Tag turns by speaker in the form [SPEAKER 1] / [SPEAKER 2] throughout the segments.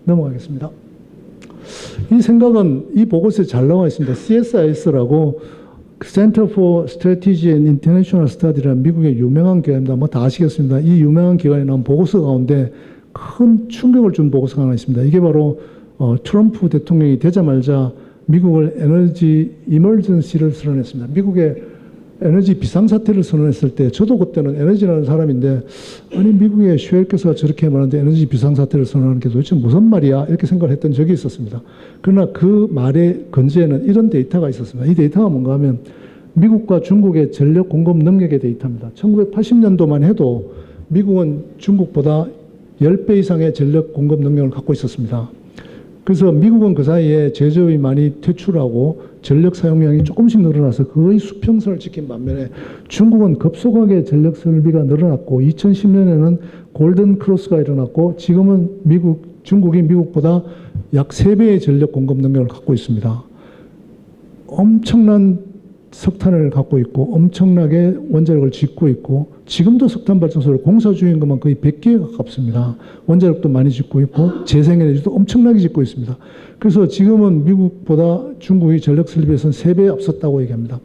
[SPEAKER 1] 넘어가겠습니다. 이 생각은 이 보고서에 잘 나와 있습니다. CSIS라고 Center for Strategy and International Study라는 미국의 유명한 기관입니다. 뭐 다 아시겠습니다. 이 유명한 기관에 나온 보고서 가운데 큰 충격을 준 보고서가 하나 있습니다. 이게 바로 트럼프 대통령이 되자마자 미국을 에너지 이머전시를 선언했습니다. 미국의 에너지 비상사태를 선언했을 때 저도 그때는 에너지라는 사람인데 아니 미국의 셰일가스가 저렇게 많은데 에너지 비상사태를 선언하는 게 도대체 무슨 말이야 이렇게 생각을 했던 적이 있었습니다. 그러나 그 말의 근저에는 이런 데이터가 있었습니다. 이 데이터가 뭔가 하면 미국과 중국의 전력 공급 능력의 데이터입니다. 1980년도만 해도 미국은 중국보다 10배 이상의 전력 공급 능력을 갖고 있었습니다. 그래서 미국은 그 사이에 제조업이 많이 퇴출하고 전력 사용량이 조금씩 늘어나서 거의 수평선을 지킨 반면에 중국은 급속하게 전력 설비가 늘어났고 2010년에는 골든 크로스가 일어났고 지금은 중국이 미국보다 약 3배의 전력 공급 능력을 갖고 있습니다. 엄청난 석탄을 갖고 있고 엄청나게 원자력을 짓고 있고 지금도 석탄 발전소를 공사 중인 것만 거의 100개에 가깝습니다. 원자력도 많이 짓고 있고 재생에너지도 엄청나게 짓고 있습니다. 그래서 지금은 미국보다 중국이 전력 설비에서는 3배 앞섰다고 얘기합니다.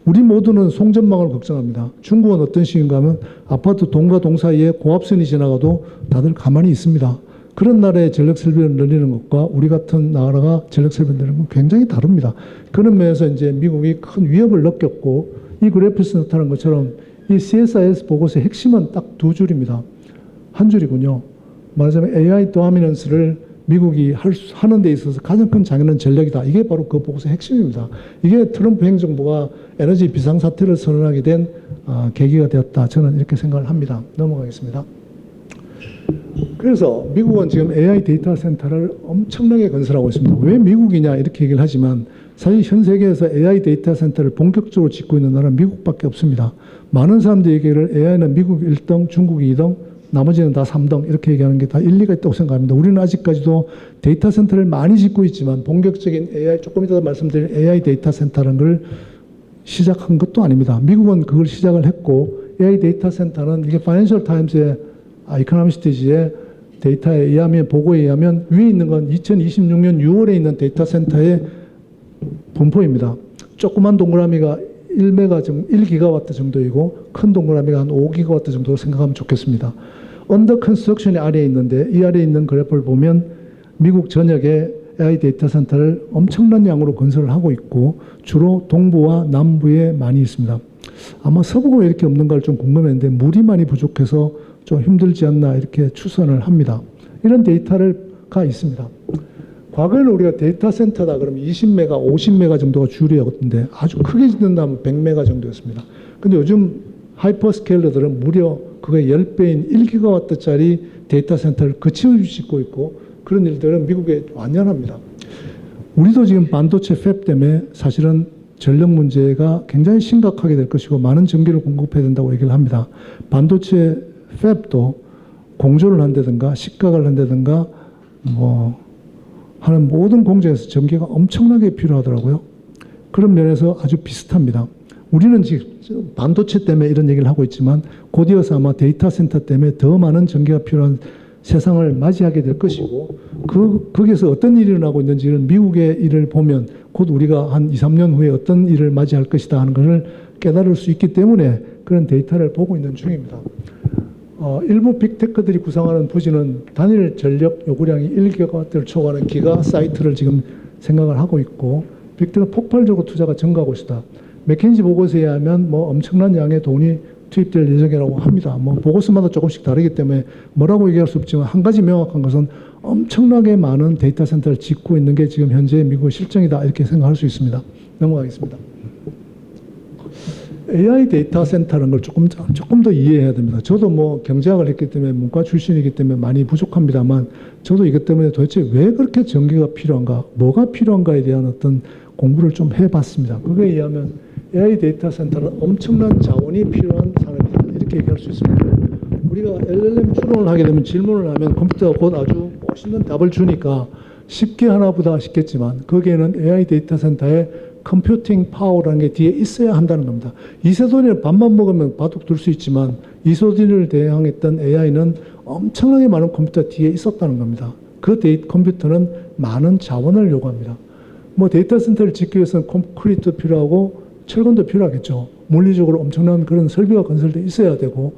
[SPEAKER 1] 우리 모두는 송전망을 걱정합니다. 중국은 어떤 식인가 하면 아파트 동과 동 사이에 고압선이 지나가도 다들 가만히 있습니다. 그런 나라의 전력 설비를 늘리는 것과 우리 같은 나라가 전력 설비를 늘리는 건 굉장히 다릅니다. 그런 면에서 이제 미국이 큰 위협을 느꼈고 이 그래프에서 나타난 것처럼 이 CSIS 보고서의 핵심은 딱 2줄입니다. 한 줄이군요. 말하자면 AI 도미넌스를 미국이 하는 데 있어서 가장 큰 장애는 전력이다. 이게 바로 그 보고서의 핵심입니다. 이게 트럼프 행정부가 에너지 비상사태를 선언하게 된 계기가 되었다. 저는 이렇게 생각을 합니다. 넘어가겠습니다. 그래서 미국은 지금 AI 데이터 센터를 엄청나게 건설하고 있습니다. 왜 미국이냐 이렇게 얘기를 하지만 사실 현 세계에서 AI 데이터 센터를 본격적으로 짓고 있는 나라는 미국밖에 없습니다. 많은 사람들이 얘기를 AI는 미국 1등, 중국 2등, 나머지는 다 3등 이렇게 얘기하는 게 다 일리가 있다고 생각합니다. 우리는 아직까지도 데이터 센터를 많이 짓고 있지만 본격적인 AI, 조금 이따 말씀드릴 AI 데이터 센터라는 걸 시작한 것도 아닙니다. 미국은 그걸 시작을 했고 AI 데이터 센터는 이게 파이낸셜 타임스의 이코노미스트지의 데이터에 의하면 보고에 의하면 위에 있는 건 2026년 6월에 있는 데이터 센터의 분포입니다. 조그만 동그라미가 1기가와트 정도이고 큰 동그라미가 한 5기가와트 정도로 생각하면 좋겠습니다. 언더 컨스트럭션이 아래에 있는데 이 아래에 있는 그래프를 보면 미국 전역에 AI 데이터 센터를 엄청난 양으로 건설을 하고 있고 주로 동부와 남부에 많이 있습니다. 아마 서부가 왜 이렇게 없는가를 좀 궁금했는데 물이 많이 부족해서 좀 힘들지 않나 이렇게 추선을 합니다. 이런 데이터가 있습니다. 과거에는 우리가 데이터 센터다 그러면 20메가, 50메가 정도가 주류였는데 아주 크게 짓는다면 100메가 정도였습니다. 근데 요즘 하이퍼스케일러들은 무려 그게 10배인 1기가와트짜리 데이터 센터를 거침없이 짓고 있고 그런 일들은 미국에 완연합니다. 우리도 지금 반도체 팹 때문에 사실은 전력 문제가 굉장히 심각하게 될 것이고 많은 전기를 공급해야 된다고 얘기를 합니다. 반도체 팹도 공조를 한다든가 식각을 한다든가 하는 모든 공정에서 전기가 엄청나게 필요하더라고요. 그런 면에서 아주 비슷합니다. 우리는 지금 반도체 때문에 이런 얘기를 하고 있지만 곧 이어서 아마 데이터 센터 때문에 더 많은 전기가 필요한 세상을 맞이하게 될 것이고 거기에서 어떤 일이 일어나고 있는지는 미국의 일을 보면 곧 우리가 한 2, 3년 후에 어떤 일을 맞이할 것이다 하는 것을 깨달을 수 있기 때문에 그런 데이터를 보고 있는 중입니다. 일부 빅테크들이 구상하는 부지는 단일 전력 요구량이 1기가와트를 초과하는 기가 사이트를 지금 생각을 하고 있고 빅테크가 폭발적으로 투자가 증가하고 있다. 맥킨지 보고서에 의하면 엄청난 양의 돈이 투입될 예정이라고 합니다. 보고서마다 조금씩 다르기 때문에 뭐라고 얘기할 수 없지만 한 가지 명확한 것은 엄청나게 많은 데이터 센터를 짓고 있는 게 지금 현재 미국의 실정이다 이렇게 생각할 수 있습니다. 넘어가겠습니다. AI 데이터 센터라는 걸 조금 더 이해해야 됩니다. 저도 경제학을 했기 때문에 문과 출신이기 때문에 많이 부족합니다만 저도 이것 때문에 도대체 왜 그렇게 전기가 필요한가, 뭐가 필요한가에 대한 어떤 공부를 좀 해봤습니다. 그거에 의하면 AI 데이터 센터는 엄청난 자원이 필요한 산업이다 이렇게 얘기할 수 있습니다. 우리가 LLM 추론을 하게 되면 질문을 하면 컴퓨터가 곧 아주 멋있는 답을 주니까 쉽게 하나보다 싶겠지만 거기에는 AI 데이터 센터의 컴퓨팅 파워라는 게 뒤에 있어야 한다는 겁니다. 이세돌이를 밥만 먹으면 바둑 둘 수 있지만 이세돌이를 대항했던 AI는 엄청나게 많은 컴퓨터 뒤에 있었다는 겁니다. 그 컴퓨터는 많은 자원을 요구합니다. 뭐 데이터 센터를 짓기 위해서는 콘크리트도 필요하고 철근도 필요하겠죠. 물리적으로 엄청난 그런 설비가 건설돼 있어야 되고,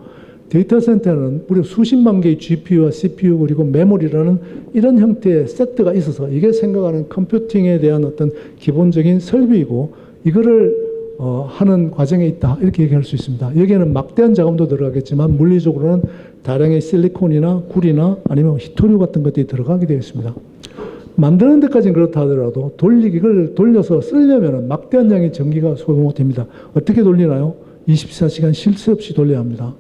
[SPEAKER 1] 데이터 센터는 무려 수십만 개의 GPU와 CPU 그리고 메모리라는 이런 형태의 세트가 있어서 이게 생각하는 컴퓨팅에 대한 어떤 기본적인 설비이고, 이거를 하는 과정에 있다, 이렇게 얘기할 수 있습니다. 여기에는 막대한 자금도 들어가겠지만 물리적으로는 다량의 실리콘이나 구리나 아니면 히토류 같은 것들이 들어가게 되어 있습니다. 만드는 데까지는 그렇다 하더라도 이걸 돌려서 쓰려면 막대한 양의 전기가 소모됩니다. 어떻게 돌리나요? 24시간 쉴 새 없이 돌려야 합니다.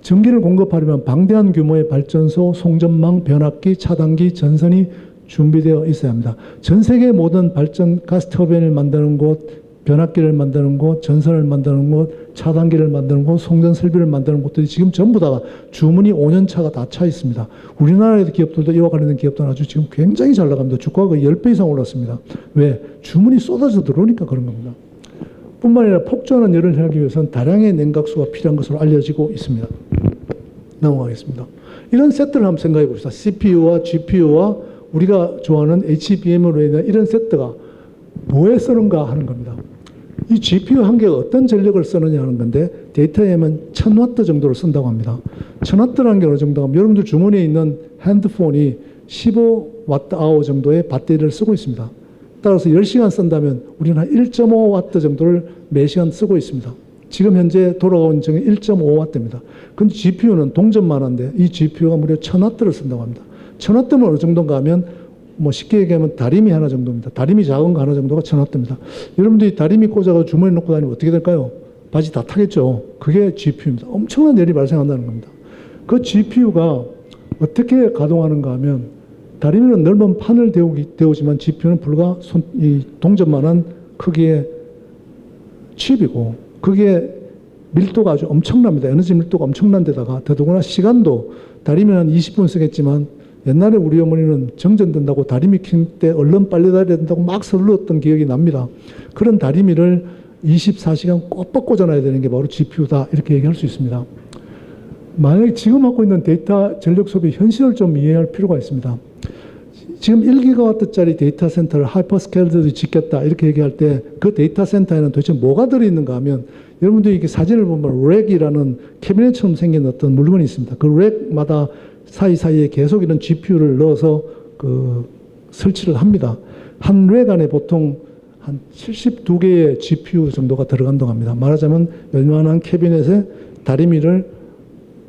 [SPEAKER 1] 전기를 공급하려면 방대한 규모의 발전소, 송전망, 변압기, 차단기, 전선이 준비되어 있어야 합니다. 전 세계 모든 발전 가스 터빈을 만드는 곳, 변압기를 만드는 곳, 전선을 만드는 곳, 차단기를 만드는 곳, 송전 설비를 만드는 곳들이 지금 전부 다 주문이 5년차가 다 차 있습니다. 우리나라의 기업들도 이와 관련된 기업들은 아주 지금 굉장히 잘 나갑니다. 주가가 10배 이상 올랐습니다. 왜? 주문이 쏟아져 들어오니까 그런 겁니다. 뿐만 아니라 폭주하는 열을 하기 위해서는 다량의 냉각수가 필요한 것으로 알려지고 있습니다. 넘어가겠습니다. 이런 세트를 한번 생각해 봅시다. CPU와 GPU와 우리가 좋아하는 HBM으로 인한 이런 세트가 뭐에 쓰는가 하는 겁니다. 이 GPU 한 개가 어떤 전력을 쓰느냐 하는 건데, 데이터에만 1000W 정도를 쓴다고 합니다. 1000W라는 게 어느 정도 하면 여러분들 주머니에 있는 핸드폰이 15Wh 정도의 배터리를 쓰고 있습니다. 따라서 10시간 쓴다면 우리는 한 1.5W 정도를 매시간 쓰고 있습니다. 지금 현재 돌아가는 정이 1.5W입니다. 근데 GPU는 동전만 한데 이 GPU가 무려 1000W를 쓴다고 합니다. 1000W면 어느 정도인가 하면 뭐 쉽게 얘기하면 다리미 하나 정도입니다. 다리미 작은 거 하나 정도가 1000W입니다. 여러분들이 다리미 꽂아서 주머니에 넣고 다니면 어떻게 될까요? 바지 다 타겠죠. 그게 GPU입니다. 엄청난 열이 발생한다는 겁니다. 그 GPU가 어떻게 가동하는가 하면, 다리미는 넓은 판을 데우지만 GPU는 불과 이 동전만한 크기의 칩이고, 그게 밀도가 아주 엄청납니다. 에너지 밀도가 엄청난 데다가 더더구나 시간도, 다리미는 한 20분 쓰겠지만 옛날에 우리 어머니는 정전된다고 다리미 킬 때 얼른 빨리 달려야 된다고 막 설렀던 기억이 납니다. 그런 다리미를 24시간 꼬박 꽂아놔야 되는 게 바로 GPU다, 이렇게 얘기할 수 있습니다. 만약에 지금 하고 있는 데이터 전력 소비 현실을 좀 이해할 필요가 있습니다. 지금 1GW짜리 데이터 센터를 하이퍼스케일들이 짓겠다, 이렇게 얘기할 때 그 데이터 센터에는 도대체 뭐가 들어있는가 하면, 여러분들이 이렇게 사진을 보면 렉이라는 캐비넷처럼 생긴 어떤 물건이 있습니다. 그 렉마다 사이사이에 계속 이런 GPU를 넣어서 설치를 합니다. 한 렉 안에 보통 한 72개의 GPU 정도가 들어간다고 합니다. 말하자면 웬만한 캐비넷에 다리미를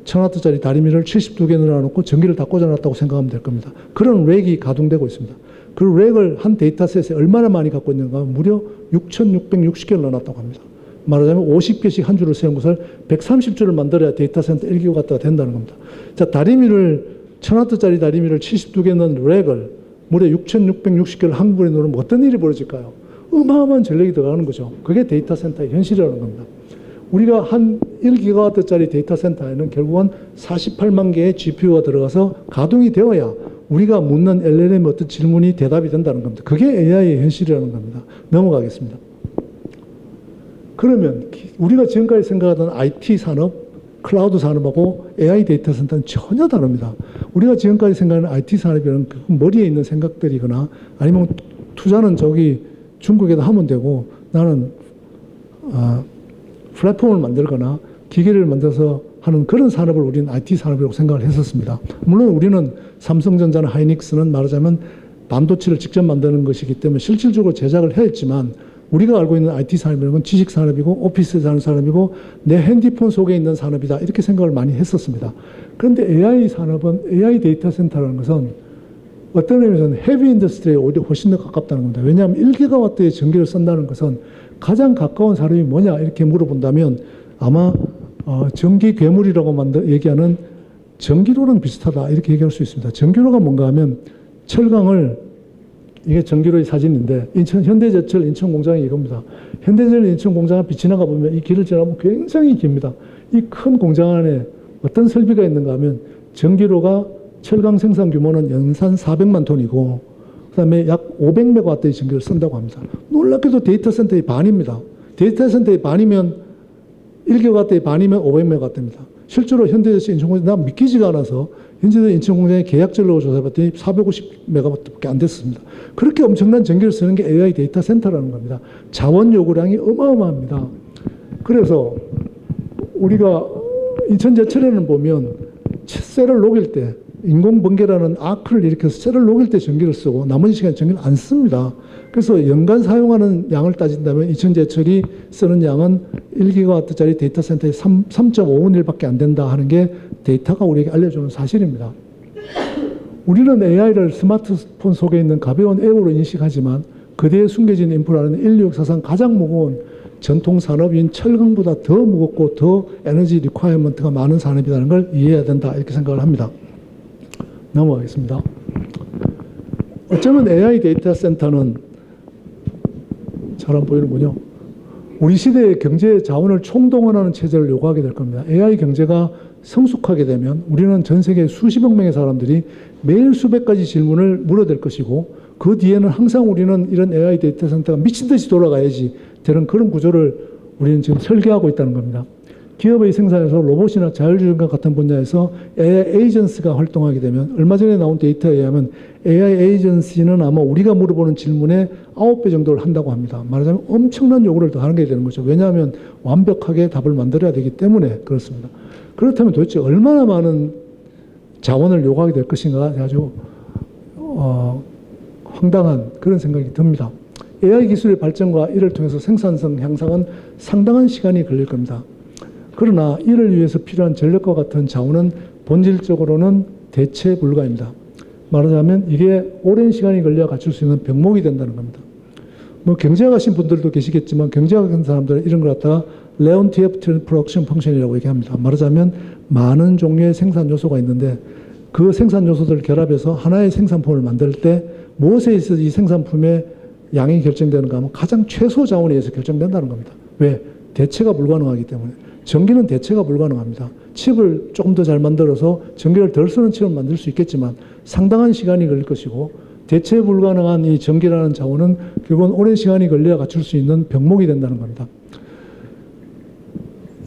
[SPEAKER 1] 1000W짜리 다리미를 72개 넣어놓고 전기를 다 꽂아놨다고 생각하면 될 겁니다. 그런 렉이 가동되고 있습니다. 그 렉을 한 데이터셋에 얼마나 많이 갖고 있는가 하면 무려 6660개를 넣어놨다고 합니다. 말하자면 50개씩 한 줄을 세운 것을 130줄을 만들어야 데이터 센터 1GW가 된다는 겁니다. 자, 다리미를 1000W짜리 다리미를 72개 넣은 렉을 무려 6660개를 한꺼번에 넣으면 어떤 일이 벌어질까요? 어마어마한 전력이 들어가는 거죠. 그게 데이터 센터의 현실이라는 겁니다. 우리가 한 1GW짜리 데이터 센터에는 결국은 48만 개의 GPU가 들어가서 가동이 되어야 우리가 묻는 LLM의 어떤 질문이 대답이 된다는 겁니다. 그게 AI의 현실이라는 겁니다. 넘어가겠습니다. 그러면 우리가 지금까지 생각하던 IT 산업, 클라우드 산업하고 AI 데이터 센터는 전혀 다릅니다. 우리가 지금까지 생각하는 IT 산업이라는 그 머리에 있는 생각들이거나 아니면 투자는 저기 중국에다 하면 되고, 나는 플랫폼을 만들거나 기계를 만들어서 하는 그런 산업을 우리는 IT 산업이라고 생각을 했었습니다. 물론 우리는 삼성전자나 하이닉스는 말하자면 반도체를 직접 만드는 것이기 때문에 실질적으로 제작을 해야 했지만, 우리가 알고 있는 IT 산업이라는 건 지식 산업이고 오피스에 사는 산업이고 내 핸드폰 속에 있는 산업이다, 이렇게 생각을 많이 했었습니다. 그런데 AI 산업은, AI 데이터 센터라는 것은 어떤 의미에서는 헤비 인더스트리에 오히려 훨씬 더 가깝다는 겁니다. 왜냐하면 1GW의 전기를 쓴다는 것은 가장 가까운 산업이 뭐냐 이렇게 물어본다면 아마 전기 괴물이라고 얘기하는 전기로랑 비슷하다, 이렇게 얘기할 수 있습니다. 전기로가 뭔가 하면 철강을, 이게 전기로의 사진인데 현대제철 인천 공장이 이겁니다. 현대제철 인천 공장 앞에 지나가 보면 이 길을 지나면 굉장히 깁니다. 이 큰 공장 안에 어떤 설비가 있는가 하면, 전기로가 철강 생산 규모는 연산 400만 톤이고 그다음에 약 500메가와트의 전기를 쓴다고 합니다. 놀랍게도 데이터 센터의 반입니다. 데이터 센터의 반이면 1GW의 반이면 500메가와트입니다. 실제로 현대제철 인천공장, 난 믿기지가 않아서 현재는 인천공장의 계약 전력을 조사해봤더니 450메가와트밖에 안 됐습니다. 그렇게 엄청난 전기를 쓰는 게 AI 데이터 센터라는 겁니다. 자원 요구량이 어마어마합니다. 그래서 우리가 인천제철에는 보면 셀을 녹일 때 인공번개라는 아크를 일으켜서 셀을 녹일 때 전기를 쓰고 나머지 시간에 전기를 안 씁니다. 그래서 연간 사용하는 양을 따진다면 인천제철이 쓰는 양은 1기가와트짜리 데이터 센터에 3.5분의1밖에 안 된다 하는 게 데이터가 우리에게 알려주는 사실입니다. 우리는 AI를 스마트폰 속에 있는 가벼운 앱으로 인식하지만 그대에 숨겨진 인프라는 인류 역사상 가장 무거운 전통 산업인 철강보다 더 무겁고 더 에너지 리ኳ이어먼트가 많은 산업이라는 걸 이해해야 된다 이렇게 생각을 합니다. 넘어가겠습니다. 어쩌면 AI 데이터 센터는 잘 안 보이는군요. 우리 시대의 경제 자원을 총동원하는 체제를 요구하게 될 겁니다. AI 경제가 성숙하게 되면 우리는 전 세계 수십억 명의 사람들이 매일 수백 가지 질문을 물어댈 것이고 그 뒤에는 항상 우리는 이런 AI 데이터 센터가 미친 듯이 돌아가야지 되는 그런 구조를 우리는 지금 설계하고 있다는 겁니다. 기업의 생산에서 로봇이나 자율주행과 같은 분야에서 AI 에이전시가 활동하게 되면 얼마 전에 나온 데이터에 의하면 AI 에이전시는 아마 우리가 물어보는 질문의 9배 정도를 한다고 합니다. 말하자면 엄청난 요구를 더 하는 게 되는 거죠. 왜냐하면 완벽하게 답을 만들어야 되기 때문에 그렇습니다. 그렇다면 도대체 얼마나 많은 자원을 요구하게 될 것인가 아주 황당한 그런 생각이 듭니다. AI 기술의 발전과 이를 통해서 생산성 향상은 상당한 시간이 걸릴 겁니다. 그러나 이를 위해서 필요한 전력과 같은 자원은 본질적으로는 대체 불가입니다. 말하자면 이게 오랜 시간이 걸려 갖출 수 있는 병목이 된다는 겁니다. 뭐 경제학하신 분들도 계시겠지만 경제학하는 사람들은 이런 걸 갖다가 레온티에프 프로덕션 펑션이라고 얘기합니다. 말하자면 많은 종류의 생산 요소가 있는데 그 생산 요소들을 결합해서 하나의 생산품을 만들 때 무엇에 있어서 이 생산품의 양이 결정되는가 하면 가장 최소 자원에 의해서 결정된다는 겁니다. 왜? 대체가 불가능하기 때문에. 전기는 대체가 불가능합니다. 칩을 조금 더 잘 만들어서 전기를 덜 쓰는 칩을 만들 수 있겠지만 상당한 시간이 걸릴 것이고 대체 불가능한 이 전기라는 자원은 결국은 오랜 시간이 걸려 갖출 수 있는 병목이 된다는 겁니다.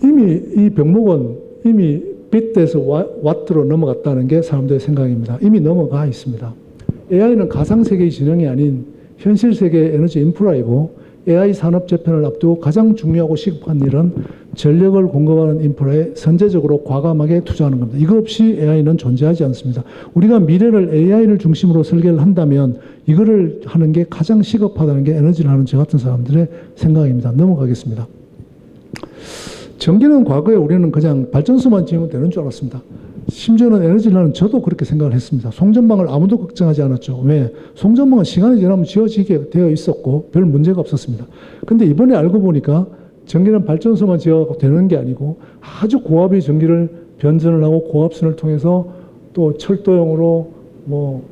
[SPEAKER 1] 이미 이 병목은 이미 빗대에서 와트로 넘어갔다는 게 사람들의 생각입니다. 이미 넘어가 있습니다. AI는 가상세계의 진영이 아닌 현실 세계의 에너지 인프라이고 AI 산업 재편을 앞두고 가장 중요하고 시급한 일은 전력을 공급하는 인프라에 선제적으로 과감하게 투자하는 겁니다. 이거 없이 AI는 존재하지 않습니다. 우리가 미래를 AI를 중심으로 설계를 한다면 이거를 하는 게 가장 시급하다는 게 에너지를 하는 저 같은 사람들의 생각입니다. 넘어가겠습니다. 전기는 과거에 우리는 그냥 발전소만 지으면 되는 줄 알았습니다. 심지어는 에너지를 하는 저도 그렇게 생각을 했습니다. 송전망을 아무도 걱정하지 않았죠. 왜? 송전망은 시간이 지나면 지어지게 되어 있었고 별 문제가 없었습니다. 근데 이번에 알고 보니까 전기는 발전소만 지어갖고 되는 게 아니고 아주 고압의 전기를 변전을 하고 고압선을 통해서 또 철도용으로 뭐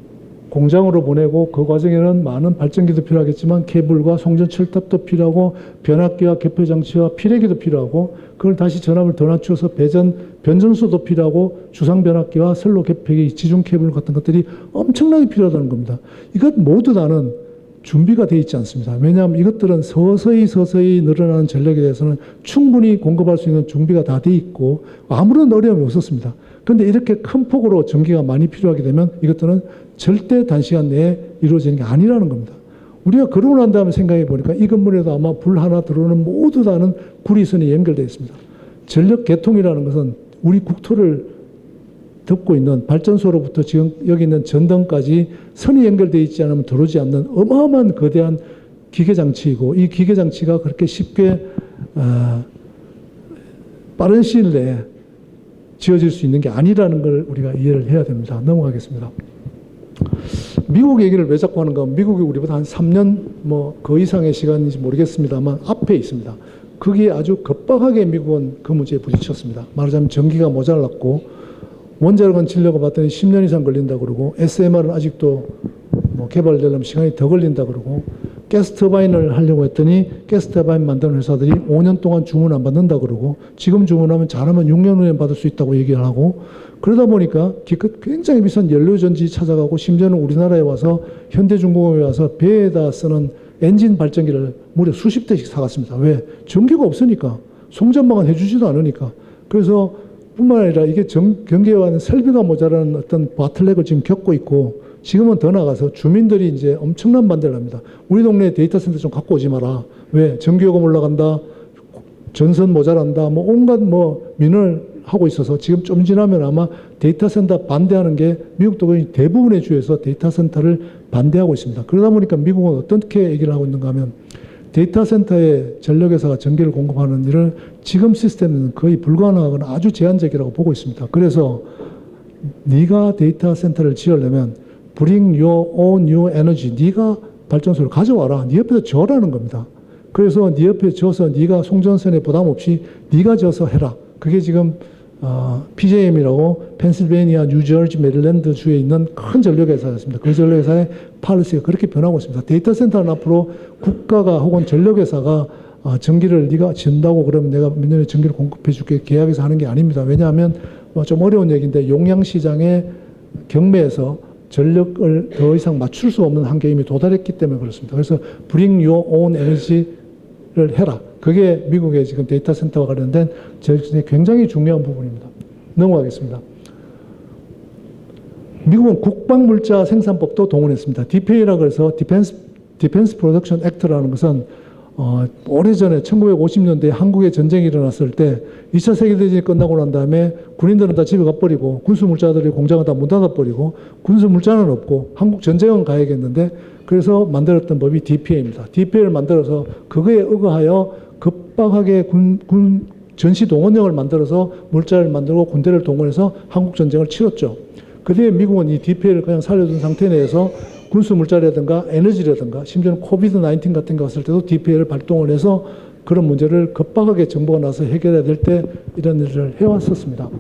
[SPEAKER 1] 공장으로 보내고 그 과정에는 많은 발전기도 필요하겠지만 케이블과 송전 철탑도 필요하고 변압기와 개표 장치와 피레기도 필요하고 그걸 다시 전압을 더 낮춰서 변전소도 필요하고 주상 변압기와 선로 개폐기, 지중 케이블 같은 것들이 엄청나게 필요하다는 겁니다. 이것 모두 다는 준비가 되어 있지 않습니다. 왜냐하면 이것들은 서서히 늘어나는 전력에 대해서는 충분히 공급할 수 있는 준비가 다 되어 있고 아무런 어려움이 없었습니다. 그런데 이렇게 큰 폭으로 전기가 많이 필요하게 되면 이것들은 절대 단시간 내에 이루어지는 게 아니라는 겁니다. 우리가 그러고 난 다음에 생각해 보니까 이 건물에도 아마 불 하나 들어오는 모두 다는 구리선이 연결되어 있습니다. 전력 개통이라는 것은 우리 국토를 덮고 있는 발전소로부터 지금 여기 있는 전등까지 선이 연결되어 있지 않으면 들어오지 않는 어마어마한 거대한 기계장치이고 이 기계장치가 그렇게 쉽게 빠른 시일 내에 지어질 수 있는 게 아니라는 걸 우리가 이해를 해야 됩니다. 넘어가겠습니다. 미국 얘기를 왜 자꾸 하는가 하면 미국이 우리보다 한 3년 뭐 그 이상의 시간인지 모르겠습니다만 앞에 있습니다. 거기에 아주 급박하게 미국은 그 문제에 부딪혔습니다. 말하자면 전기가 모자랐고 원자력은 질려고 봤더니 10년 이상 걸린다 그러고 SMR은 아직도 뭐 개발되려면 시간이 더 걸린다 그러고 가스터바인을 하려고 했더니 가스터바인 만드는 회사들이 5년 동안 주문 안 받는다 그러고 지금 주문하면 잘하면 6년 후에 받을 수 있다고 얘기를 하고 그러다 보니까 기껏 굉장히 비싼 연료전지 찾아가고 심지어는 우리나라에 와서 현대중공업에 와서 배에다 쓰는 엔진 발전기를 무려 수십 대씩 사갔습니다. 왜? 전기가 없으니까. 송전망은 해주지도 않으니까. 그래서 뿐만 아니라 이게 경계와는 설비가 모자라는 어떤 바틀렉을 지금 겪고 있고, 지금은 더 나가서 주민들이 이제 엄청난 반대를 합니다. 우리 동네에 데이터 센터 좀 갖고 오지 마라. 왜? 전기요금 올라간다. 전선 모자란다. 뭐 온갖 뭐 민원을 하고 있어서 지금 좀 지나면 아마 데이터 센터 반대하는 게 미국도 거의 대부분의 주에서 데이터 센터를 반대하고 있습니다. 그러다 보니까 미국은 어떻게 얘기를 하고 있는가 하면 데이터 센터에 전력회사가 전기를 공급하는 일을 지금 시스템은 거의 불가능하거나 아주 제한적이라고 보고 있습니다. 그래서 네가 데이터 센터를 지으려면 bring your own new energy, 네가 발전소를 가져와라. 네 옆에서 져라는 겁니다. 그래서 네 옆에 져서 네가 송전선에 부담 없이 네가 져서 해라. 그게 지금 PJM이라고 펜실베이니아, 뉴저지, 메릴랜드 주에 있는 큰 전력회사였습니다. 그 전력회사의 팔리시가 그렇게 변하고 있습니다. 데이터 센터는 앞으로 국가가 혹은 전력회사가 전기를 네가 진다고 그러면 내가 몇 년에 전기를 공급해 줄게 계약해서 하는 게 아닙니다. 왜냐하면 좀 어려운 얘기인데 용량시장의 경매에서 전력을 더 이상 맞출 수 없는 한계에 이미 도달했기 때문에 그렇습니다. 그래서 bring your own energy를 해라. 그게 미국의 지금 데이터 센터와 관련된 굉장히 중요한 부분입니다. 넘어가겠습니다. 미국은 국방물자 생산법도 동원했습니다. DPA라고 해서 Defense Production Act라는 것은 오래전에 1950년대에 한국에 전쟁이 일어났을 때 2차 세계대전이 끝나고 난 다음에 군인들은 다 집에 가버리고 군수물자들이 공장을 다 문 닫아버리고 군수물자는 없고 한국 전쟁은 가야겠는데 그래서 만들었던 법이 DPA입니다. DPA를 만들어서 그거에 의거하여 급박하게 전시 동원령을 만들어서 물자를 만들고 군대를 동원해서 한국 전쟁을 치렀죠. 그 뒤에 미국은 이 DPA를 그냥 살려둔 상태 내에서 군수 물자라든가 에너지라든가 심지어는 코비드-19 같은 거 왔을 때도 DPA를 발동을 해서 그런 문제를 급박하게 정부가 나서 해결해야 될 때 이런 일을 해왔었습니다.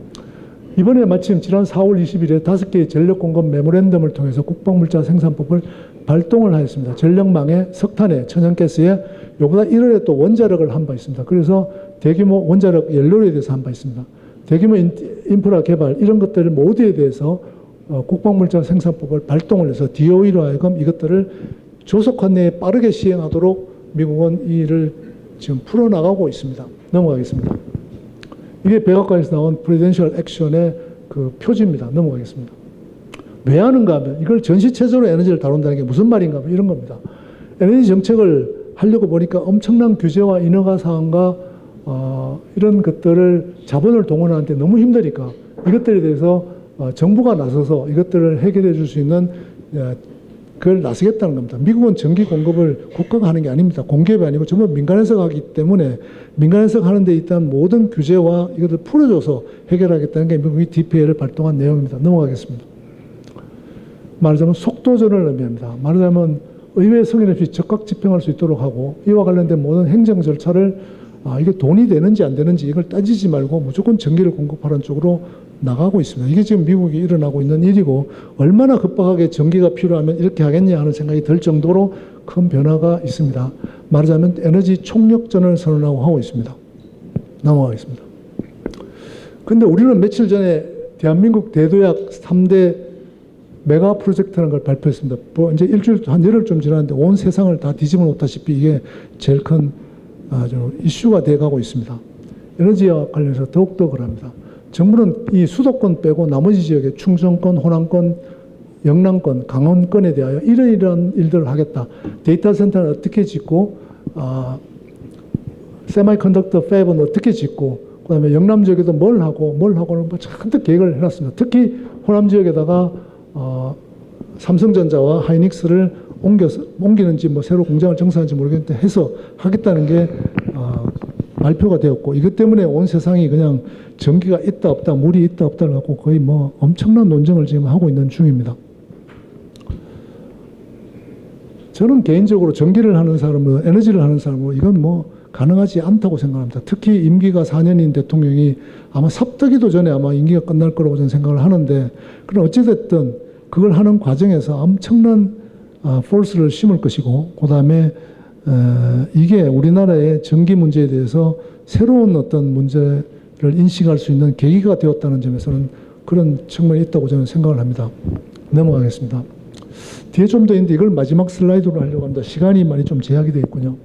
[SPEAKER 1] 이번에 마침 지난 4월 20일에 5개의 전력공급 메모랜덤을 통해서 국방물자 생산법을 발동을 하였습니다. 전력망에 석탄에 천연가스에 요보다 1월에 또 원자력을 한 바 있습니다. 그래서 대규모 원자력 연료에 대해서 한 바 있습니다. 대규모 인프라 개발 이런 것들 모두에 대해서 국방물자 생산법을 발동을 해서 DOE로 하여금 이것들을 조속한 내에 빠르게 시행하도록 미국은 이 일을 지금 풀어나가고 있습니다. 넘어가겠습니다. 이게 백악관에서 나온 프리덴셜 액션의 그 표지입니다. 넘어가겠습니다. 왜 하는가 하면 이걸 전시체제로 에너지를 다룬다는 게 무슨 말인가 하면 이런 겁니다. 에너지 정책을 하려고 보니까 엄청난 규제와 인허가 사항과 이런 것들을 자본을 동원하는데 너무 힘드니까 이것들에 대해서 정부가 나서서 이것들을 해결해 줄 수 있는 그걸 나서겠다는 겁니다. 미국은 전기 공급을 국가가 하는 게 아닙니다. 공기업이 아니고 전부 민간에서 하기 때문에 민간에서 하는 데 있던 모든 규제와 이것을 풀어줘서 해결하겠다는 게 미국이 DPA를 발동한 내용입니다. 넘어가겠습니다. 말하자면 속도전을 의미합니다. 말하자면 의회 승인 없이 적극 집행할 수 있도록 하고 이와 관련된 모든 행정 절차를 이게 돈이 되는지 안 되는지 이걸 따지지 말고 무조건 전기를 공급하는 쪽으로 나가고 있습니다. 이게 지금 미국이 일어나고 있는 일이고 얼마나 급박하게 전기가 필요하면 이렇게 하겠냐 하는 생각이 들 정도로 큰 변화가 있습니다. 말하자면 에너지 총력전을 선언하고 하고 있습니다. 넘어가겠습니다. 근데 우리는 며칠 전에 대한민국 대도약 3대 메가 프로젝트라는 걸 발표했습니다. 뭐 이제 일주일, 한 열흘 지났는데 온 세상을 다 뒤집어 놓다시피 이게 제일 큰 이슈가 돼 가고 있습니다. 에너지와 관련해서 더욱더 그럽니다. 정부는 이 수도권 빼고 나머지 지역에 충청권, 호남권, 영남권, 강원권에 대하여 이러이러한 일들을 하겠다. 데이터 센터는 어떻게 짓고, 세마이컨덕터 팹은 어떻게 짓고, 그 다음에 영남 지역에도 뭘 하고는 뭐 잔뜩 계획을 해놨습니다. 특히 호남 지역에다가 삼성전자와 하이닉스를 옮기는지 뭐 새로 공장을 정사하는지 모르겠는데 해서 하겠다는 게 발표가 되었고 이것 때문에 온 세상이 그냥 전기가 있다 없다 물이 있다 없다를 갖고 거의 뭐 엄청난 논쟁을 지금 하고 있는 중입니다. 저는 개인적으로 전기를 하는 사람은 에너지를 하는 사람은 이건 뭐 가능하지 않다고 생각합니다. 특히 임기가 4년인 대통령이 아마 삽뜨기도 전에 아마 임기가 끝날 거라고 저는 생각을 하는데 그럼 어찌됐든 그걸 하는 과정에서 엄청난 포스를 심을 것이고 그 다음에 이게 우리나라의 전기 문제에 대해서 새로운 어떤 문제를 인식할 수 있는 계기가 되었다는 점에서는 그런 측면이 있다고 저는 생각을 합니다. 넘어가겠습니다. 뒤에 좀 더 있는데 이걸 마지막 슬라이드로 하려고 합니다. 시간이 많이 좀 제약이 되어 있군요.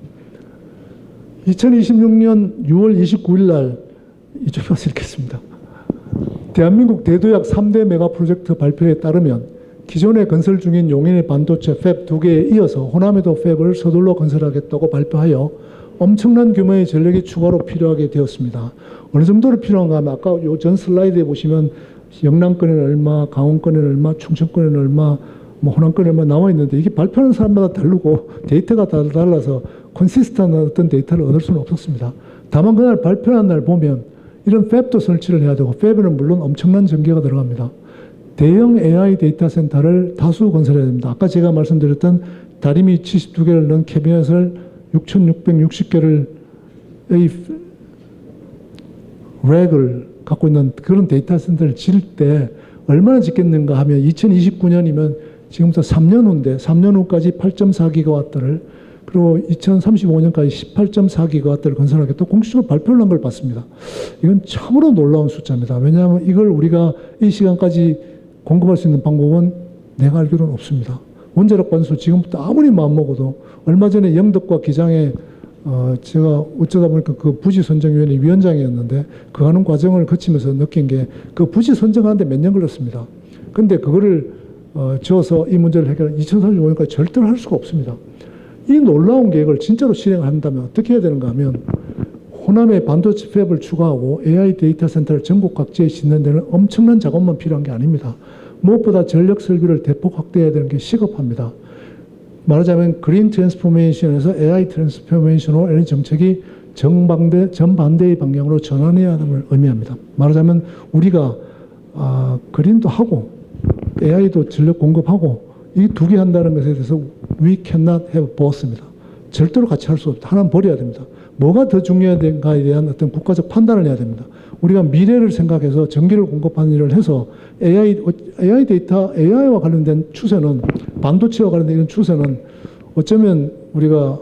[SPEAKER 1] 2026년 6월 29일 날 이쪽에 와서 읽겠습니다. 대한민국 대도약 3대 메가 프로젝트 발표에 따르면 기존에 건설 중인 용인의 반도체 팹 2개에 이어서 호남에도 팹을 서둘러 건설하겠다고 발표하여 엄청난 규모의 전력이 추가로 필요하게 되었습니다. 어느 정도로 필요한가 하면 아까 요 전 슬라이드에 보시면 영남권에는 얼마, 강원권에는 얼마, 충청권에는 얼마, 뭐 호남권에는 얼마 나와 있는데 이게 발표하는 사람마다 다르고 데이터가 다 달라서 컨시스턴한 어떤 데이터를 얻을 수는 없었습니다. 다만 그날 발표한 날 보면 이런 팹도 설치를 해야 되고 팹에는 물론 엄청난 전기가 들어갑니다. 대형 AI 데이터 센터를 다수 건설해야 됩니다. 아까 제가 말씀드렸던 다리미 72개를 넣은 캐비넷을 6,660개를 랙을 갖고 있는 그런 데이터 센터를 지을 때 얼마나 짓겠는가 하면 2029년이면 지금부터 3년 후인데 3년 후까지 8.4기가와트를 그리고 2035년까지 18.4기가와트를 건설하겠다고 공식적으로 발표를 한 걸 봤습니다. 이건 참으로 놀라운 숫자입니다. 왜냐하면 이걸 우리가 이 시간까지 공급할 수 있는 방법은 내가 알기로는 없습니다. 원자력 관수 지금부터 아무리 마음먹어도 얼마 전에 영덕과 기장에 제가 어쩌다 보니까 그 부지 선정위원회 위원장이었는데 그 하는 과정을 거치면서 느낀 게 그 부지 선정하는데 몇 년 걸렸습니다. 근데 그거를 지어서 이 문제를 해결하는 2035년까지 절대로 할 수가 없습니다. 이 놀라운 계획을 진짜로 실행한다면 어떻게 해야 되는가 하면 호남에 반도체 팹을 추가하고 AI 데이터 센터를 전국 각지에 짓는 데는 엄청난 작업만 필요한 게 아닙니다. 무엇보다 전력 설비를 대폭 확대해야 되는 게 시급합니다. 말하자면 그린 트랜스포메이션에서 AI 트랜스포메이션으로 에너지 정책이 정반대의 방향으로 전환해야 함을 의미합니다. 말하자면 우리가 그린도 하고 AI도 전력 공급하고 이 두 개 한다는 것에 대해서 we cannot have both입니다. 절대로 같이 할 수 없다. 하나는 버려야 됩니다. 뭐가 더 중요한가에 대한 어떤 국가적 판단을 해야 됩니다. 우리가 미래를 생각해서 전기를 공급하는 일을 해서 AI 데이터, AI와 관련된 추세는 반도체와 관련된 이런 추세는 어쩌면 우리가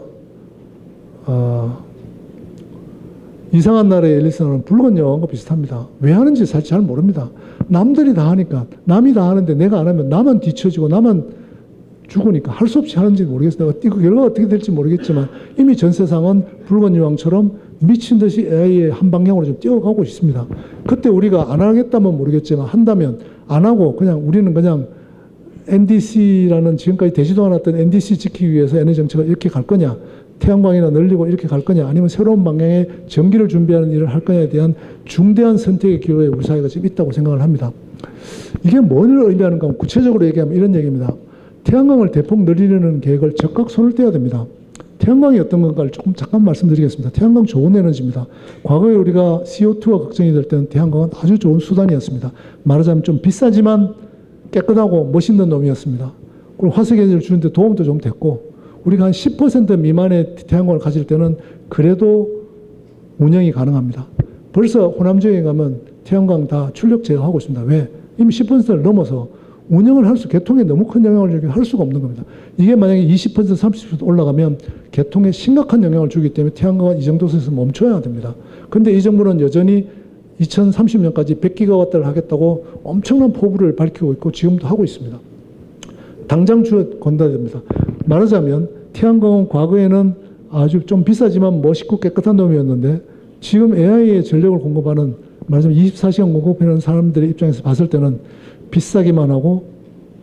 [SPEAKER 1] 이상한 나라의 앨리스는 붉은 여왕과 비슷합니다. 왜 하는지 사실 잘 모릅니다. 남들이 다 하니까 남이 다 하는데 내가 안 하면 나만 뒤처지고 나만 죽으니까 할 수 없이 하는지 모르겠어요. 이거 결과가 어떻게 될지 모르겠지만 이미 전 세상은 붉은 여왕처럼 미친 듯이 AI의 한 방향으로 좀 뛰어가고 있습니다. 그때 우리가 안 하겠다면 모르겠지만 한다면 안 하고 그냥 우리는 그냥 NDC라는 지금까지 되지도 않았던 NDC 지키기 위해서 에너지 정책을 이렇게 갈 거냐, 태양광이나 늘리고 이렇게 갈 거냐, 아니면 새로운 방향의 전기를 준비하는 일을 할 거냐에 대한 중대한 선택의 기로에 우리 사회가 지금 있다고 생각을 합니다. 이게 뭘 의미하는가 하면 구체적으로 얘기하면 이런 얘기입니다. 태양광을 대폭 늘리려는 계획을 적극 손을 떼야 됩니다. 태양광이 어떤 건가를 조금 잠깐 말씀드리겠습니다. 태양광 좋은 에너지입니다. 과거에 우리가 CO2가 걱정이 될 때는 태양광은 아주 좋은 수단이었습니다. 말하자면 좀 비싸지만 깨끗하고 멋있는 놈이었습니다. 그리고 화석 에너지를 주는데 도움도 좀 됐고 우리가 한 10% 미만의 태양광을 가질 때는 그래도 운영이 가능합니다. 벌써 호남 지역에 가면 태양광 다 출력 제어하고 있습니다. 왜? 이미 10%를 넘어서 운영을 할 수, 개통에 너무 큰 영향을 할 수가 없는 겁니다. 이게 만약에 20%, 30% 올라가면 개통에 심각한 영향을 주기 때문에 태양광은 이 정도 선에서 멈춰야 됩니다. 근데 이 정부는 여전히 2030년까지 100기가와트를 하겠다고 엄청난 포부를 밝히고 있고 지금도 하고 있습니다. 당장 건다야 됩니다. 말하자면 태양광은 과거에는 아주 좀 비싸지만 멋있고 깨끗한 놈이었는데 지금 AI의 전력을 공급하는 말하자면 24시간 공급하는 사람들의 입장에서 봤을 때는 비싸기만 하고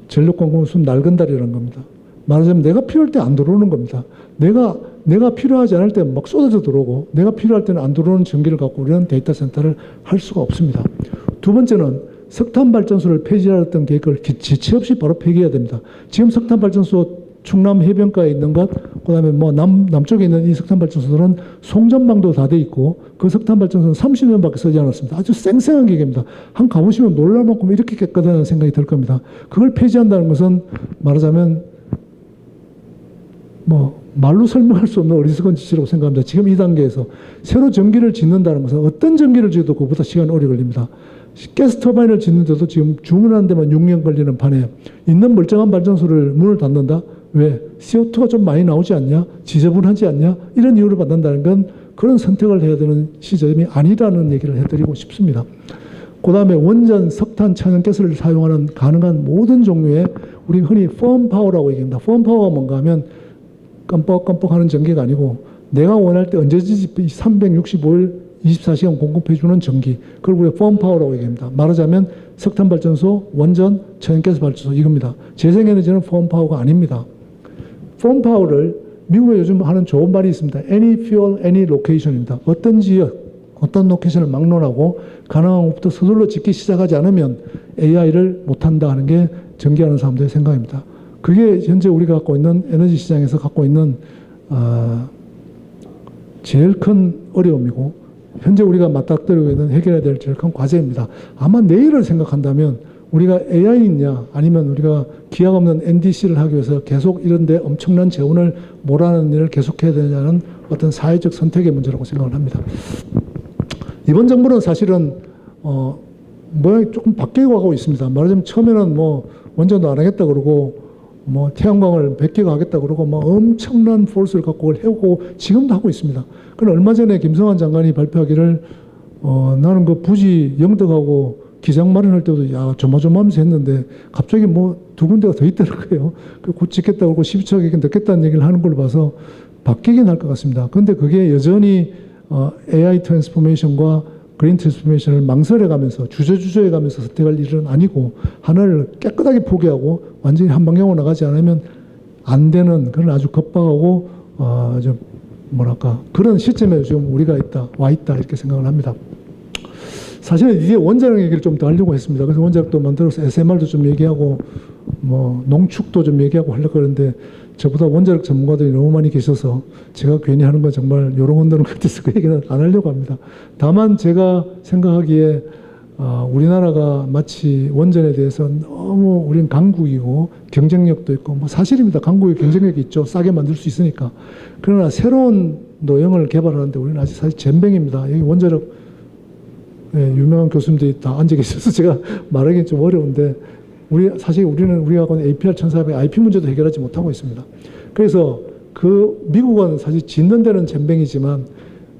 [SPEAKER 1] 전력 공급은 순 낡은 달이라는 겁니다. 말하자면 내가 필요할 때 안 들어오는 겁니다. 내가 필요하지 않을 때 막 쏟아져 들어오고 내가 필요할 때는 안 들어오는 전기를 갖고 우리는 데이터 센터를 할 수가 없습니다. 두 번째는 석탄 발전소를 폐지하였던 계획을 지체 없이 바로 폐기해야 됩니다. 지금 석탄 발전소 충남 해변가에 있는 것, 그 다음에 뭐 남쪽에 있는 이 석탄 발전소들은 송전망도 다 돼 있고 그 석탄 발전소는 30년밖에 쓰지 않았습니다. 아주 쌩쌩한 기계입니다. 한 가보시면 놀랄 만큼 이렇게 깨끗하다는 생각이 들 겁니다. 그걸 폐지한다는 것은 말하자면 뭐 말로 설명할 수 없는 어리석은 짓이라고 생각합니다. 지금 이 단계에서 새로 전기를 짓는다는 것은 어떤 전기를 짓도 그보다 시간이 오래 걸립니다. 가스터바인을 짓는데도 지금 주문하는 데만 6년 걸리는 판에 있는 멀쩡한 발전소를 문을 닫는다? 왜? CO2가 좀 많이 나오지 않냐? 지저분하지 않냐? 이런 이유를 받는다는 건 그런 선택을 해야 되는 시점이 아니라는 얘기를 해드리고 싶습니다. 그 다음에 원전, 석탄, 천연가스를 사용하는 가능한 모든 종류의 우리 흔히 펌파워라고 얘기합니다. 펌파워가 뭔가 하면 껌뻑껌뻑 하는 전기가 아니고 내가 원할 때 언제든지 365일 24시간 공급해주는 전기, 그걸 우리가 펌파워라고 얘기합니다. 말하자면 석탄발전소, 원전, 천연가스 발전소 이겁니다. 재생에너지는 펌파워가 아닙니다. 펌파워를 미국에 요즘 하는 좋은 말이 있습니다. Any fuel, any location입니다. 어떤 지역, 어떤 로케이션을 막론하고 가능한 것부터 서둘러 짓기 시작하지 않으면 AI를 못한다 하는 게 전기하는 사람들의 생각입니다. 그게 현재 우리가 갖고 있는 에너지 시장에서 갖고 있는 제일 큰 어려움이고 현재 우리가 맞닥뜨리고 있는 해결해야 될 제일 큰 과제입니다. 아마 내일을 생각한다면 우리가 AI냐 아니면 우리가 기약 없는 NDC를 하기 위해서 계속 이런 데 엄청난 재원을 몰아넣는 일을 계속해야 되냐는 어떤 사회적 선택의 문제라고 생각을 합니다. 이번 정부는 사실은 모양이 조금 바뀌고 가고 있습니다. 말하자면 처음에는 뭐 원전도 안 하겠다 그러고 뭐 태양광을 100개가 하겠다 그러고 뭐 엄청난 포스를 갖고 그걸 해오고 지금도 하고 있습니다. 그런데 얼마 전에 김성환 장관이 발표하기를 나는 그 부지 영덕하고 기장 마련할 때도 야 조마조마하면서 했는데 갑자기 뭐 두 군데가 더 있다는 거예요. 곧 짓겠다고 그러고 12척에게 넣겠다는 얘기를 하는 걸 봐서 바뀌긴 할 것 같습니다. 그런데 그게 여전히 AI 트랜스포메이션과 그린 트랜스포메이션을 망설여가면서 주저해가면서 선택할 일은 아니고 하나를 깨끗하게 포기하고 완전히 한 방향으로 나가지 않으면 안 되는 그런 아주 급박하고 좀 뭐랄까 그런 시점에 지금 우리가 와 있다 이렇게 생각을 합니다. 사실은 이제 원자력 얘기를 좀 더 하려고 했습니다. 그래서 원자력도 만들어서 SMR도 좀 얘기하고 뭐 농축도 좀 얘기하고 하려고 그러는데 저보다 원자력 전문가들이 너무 많이 계셔서 제가 괜히 하는 건 정말 요롱한다는 것 같아서 그 얘기는 안 하려고 합니다. 다만 제가 생각하기에 우리나라가 마치 원전에 대해서 너무 우리는 강국이고 경쟁력도 있고 뭐 사실입니다. 강국에 경쟁력이 있죠. 싸게 만들 수 있으니까. 그러나 새로운 노형을 개발하는데 우리는 아직 사실 젬병입니다. 여기 원자력 유명한 교수님들이 다 앉아 계셔서 제가 말하기는 좀 어려운데 사실 우리가 하고 있는 APR 1400 IP 문제도 해결하지 못하고 있습니다. 그래서 미국은 사실 짓는 데는 젬병이지만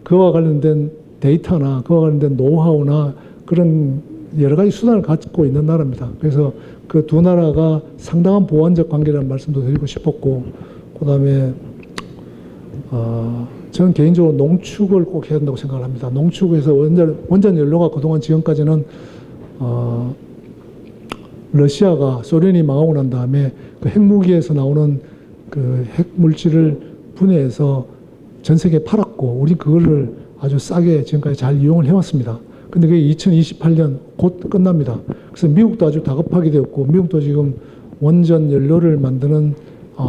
[SPEAKER 1] 그와 관련된 데이터나 그와 관련된 노하우나 그런 여러 가지 수단을 갖고 있는 나라입니다. 그래서 그 두 나라가 상당한 보완적 관계라는 말씀도 드리고 싶었고, 그 다음에 저는 개인적으로 농축을 꼭 해야 된다고 생각을 합니다. 농축에서 원전 연료가 그동안 지금까지는 러시아가 소련이 망하고 난 다음에 그 핵무기에서 나오는 그 핵물질을 분해해서 전 세계에 팔았고 우리 그거를 아주 싸게 지금까지 잘 이용을 해왔습니다. 근데 그게 2028년 곧 끝납니다. 그래서 미국도 아주 다급하게 되었고 미국도 지금 원전 연료를 만드는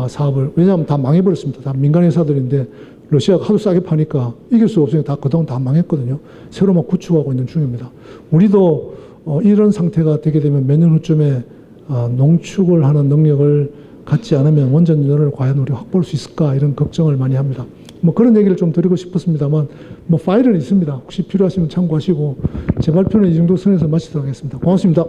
[SPEAKER 1] 사업을 왜냐하면 다 망해버렸습니다. 다 민간 회사들인데 러시아가 하도 싸게 파니까 이길 수 없으니까 그동안 다 망했거든요. 새로 막 구축하고 있는 중입니다. 우리도 이런 상태가 되게 되면 몇 년 후쯤에 농축을 하는 능력을 갖지 않으면 원전 연료를 과연 우리가 확보할 수 있을까 이런 걱정을 많이 합니다. 뭐 그런 얘기를 좀 드리고 싶었습니다만 뭐 파일은 있습니다. 혹시 필요하시면 참고하시고 제 발표는 이 정도 선에서 마치도록 하겠습니다. 고맙습니다.